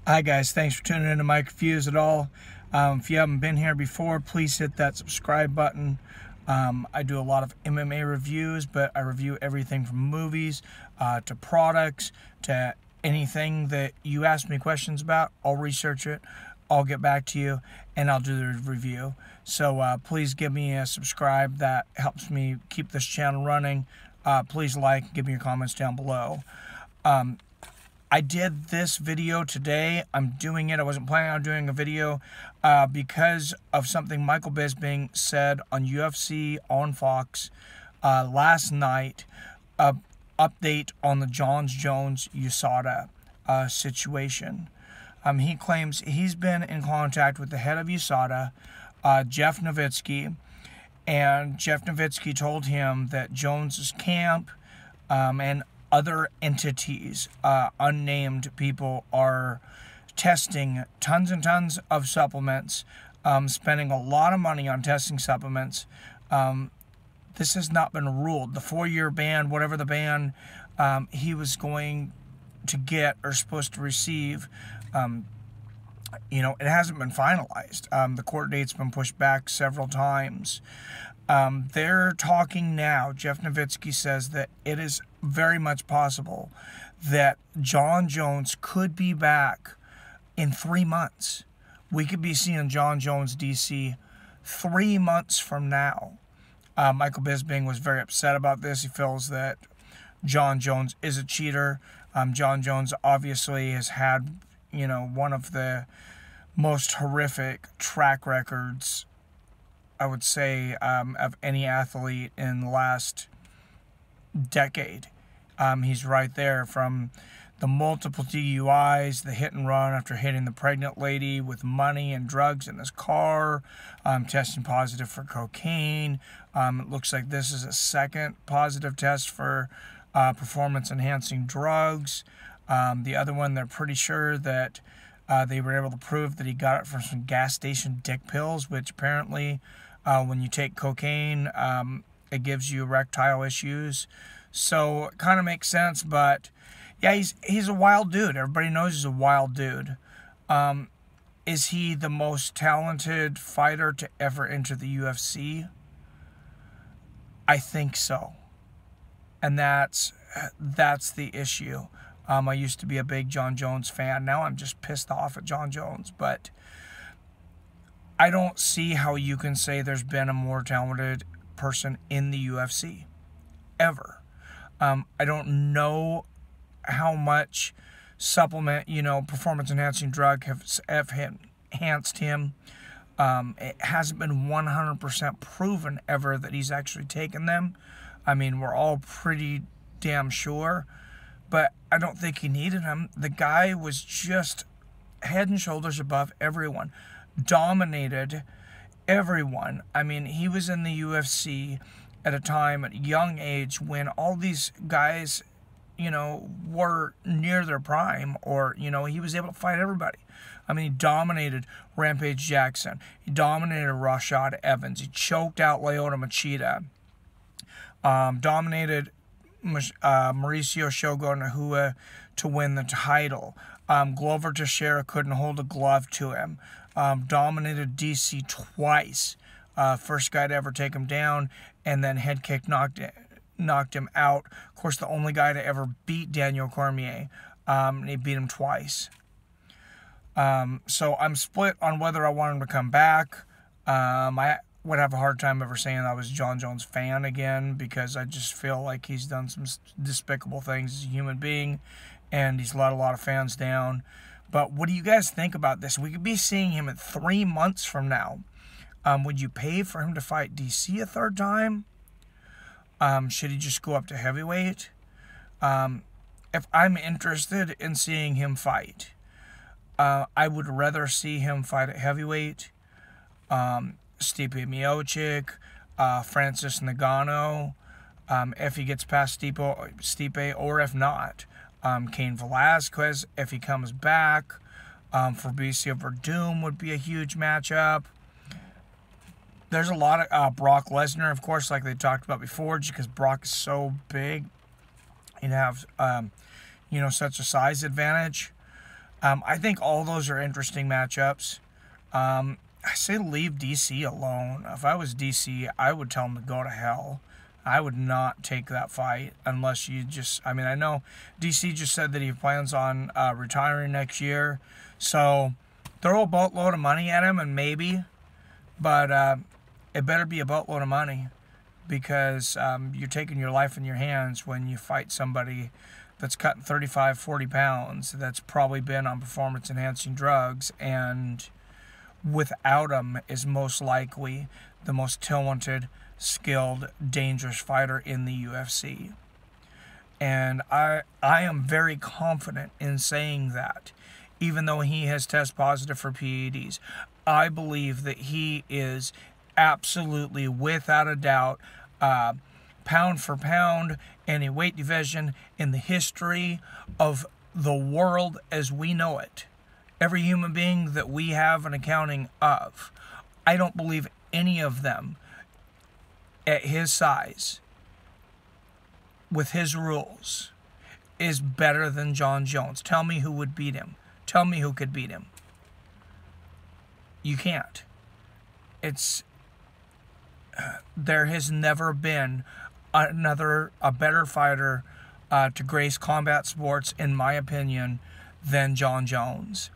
Hi guys, thanks for tuning in to Mike Reviews at all. If you haven't been here before, please hit that subscribe button. I do a lot of MMA reviews, but I review everything from movies to products to anything that you ask me questions about. I'll research it, I'll get back to you, and I'll do the review. So please give me a subscribe. That helps me keep this channel running. Please like, give me your comments down below. I did this video today. I'm doing it. I wasn't planning on doing a video because of something Michael Bisping said on UFC on Fox last night. Update on the Jon Jones Usada situation. He claims he's been in contact with the head of Usada, Jeff Nowitzki, and Jeff Nowitzki told him that Jones's camp and other entities, unnamed people, are testing tons and tons of supplements, spending a lot of money on testing supplements. This has not been ruled. The 4-year ban, whatever the ban he was going to get or supposed to receive, it hasn't been finalized. The court date's been pushed back several times. They're talking now. Jeff Nowitzki says that it is very much possible that Jon Jones could be back in 3 months. We could be seeing Jon Jones DC 3 months from now. Michael Bisping was very upset about this. He feels that Jon Jones is a cheater. Jon Jones obviously has had, one of the most horrific track records, I would say, of any athlete in the last decade. He's right there, from the multiple DUIs, the hit and run after hitting the pregnant lady with money and drugs in his car, testing positive for cocaine. It looks like this is a second positive test for performance-enhancing drugs. The other one, they're pretty sure that they were able to prove that he got it from some gas station dick pills, which apparently when you take cocaine, it gives you erectile issues. So it kind of makes sense, but yeah, he's a wild dude. Everybody knows he's a wild dude. Is he the most talented fighter to ever enter the UFC? I think so. And that's the issue. I used to be a big Jon Jones fan. Now I'm just pissed off at Jon Jones, but I don't see how you can say there's been a more talented person in the UFC ever. I don't know how much supplement, performance-enhancing drug have enhanced him. It hasn't been 100% proven ever that he's actually taken them. I mean, we're all pretty damn sure, but I don't think he needed them. The guy was just head and shoulders above everyone. Dominated everyone. I mean, he was in the UFC at a time, at a young age, when all these guys, were near their prime, or, he was able to fight everybody. I mean, he dominated Rampage Jackson. He dominated Rashad Evans. He choked out Lyoto Machida. Dominated Mauricio Shogun Nahua to win the title. Glover Teixeira couldn't hold a glove to him. Dominated DC twice. First guy to ever take him down, and then head kick knocked him out. Of course, the only guy to ever beat Daniel Cormier. And he beat him twice. So I'm split on whether I want him to come back. I would have a hard time ever saying I was a Jon Jones fan again, because I just feel like he's done some despicable things as a human being, and he's let a lot of fans down. But what do you guys think about this? We could be seeing him in 3 months from now. Would you pay for him to fight DC a third time? Should he just go up to heavyweight? If I'm interested in seeing him fight, I would rather see him fight at heavyweight. Stipe Miocic, Francis Ngannou, if he gets past Stipe, or if not, Cain Velasquez, if he comes back. Fabricio Verdum would be a huge matchup. There's a lot of Brock Lesnar, of course, like they talked about before, just because Brock is so big. He'd have, such a size advantage. I think all those are interesting matchups. I say leave DC alone. If I was DC, I would tell him to go to hell. I would not take that fight unless you just... I mean, I know DC just said that he plans on retiring next year. So throw a boatload of money at him and maybe. But it better be a boatload of money, because you're taking your life in your hands when you fight somebody that's cutting 35, 40 pounds, that's probably been on performance-enhancing drugs, and without them is most likely the most talented, skilled, dangerous fighter in the UFC. And I am very confident in saying that, even though he has tested positive for PEDs. I believe that he is absolutely, without a doubt, pound for pound, any weight division in the history of the world as we know it. Every human being that we have an accounting of, I don't believe any of them at his size, with his rules, is better than Jon Jones. Tell me who would beat him. Tell me who could beat him. You can't. There has never been a better fighter to grace combat sports, in my opinion, than Jon Jones.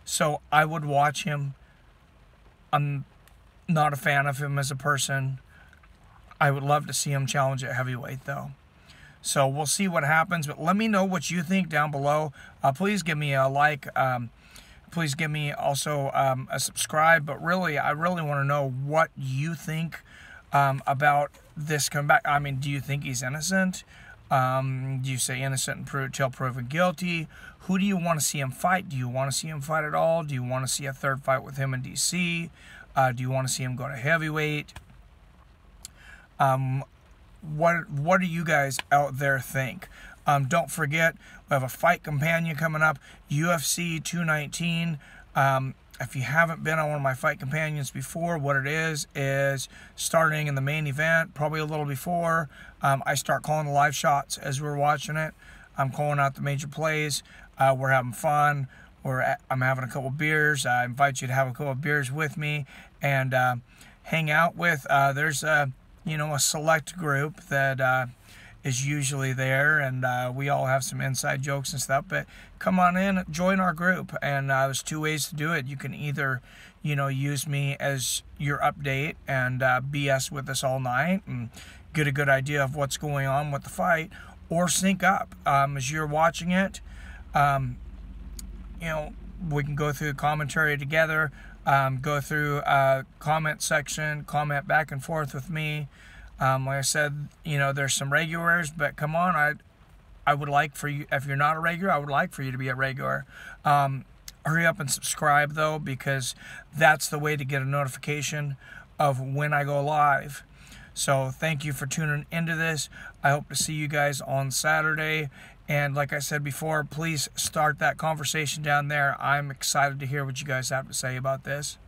So I would watch him. I'm not a fan of him as a person. I would love to see him challenge at heavyweight, though. So we'll see what happens. But let me know what you think down below. Please give me a like. Please give me also a subscribe. But really, I really want to know what you think about this comeback. I mean, do you think he's innocent? Do you say innocent until proven guilty? Who do you want to see him fight? Do you want to see him fight at all? Do you want to see a third fight with him in DC? Do you want to see him go to heavyweight? What do you guys out there think? Don't forget, we have a fight companion coming up, UFC 219. If you haven't been on one of my fight companions before, what it is starting in the main event, probably a little before, I start calling the live shots as we're watching it. I'm calling out the major plays. We're having fun. I'm having a couple beers. I invite you to have a couple beers with me and hang out with. There's a select group that is usually there, and we all have some inside jokes and stuff. But come on in, join our group. And there's two ways to do it. You can either, use me as your update and BS with us all night and get a good idea of what's going on with the fight, or sync up as you're watching it. We can go through the commentary together, go through comment section, comment back and forth with me. Like I said, there's some regulars, but come on, I would like for you, if you're not a regular, I would like for you to be a regular. Hurry up and subscribe, though, because that's the way to get a notification of when I go live. So thank you for tuning into this. I hope to see you guys on Saturday. And like I said before, please start that conversation down there. I'm excited to hear what you guys have to say about this.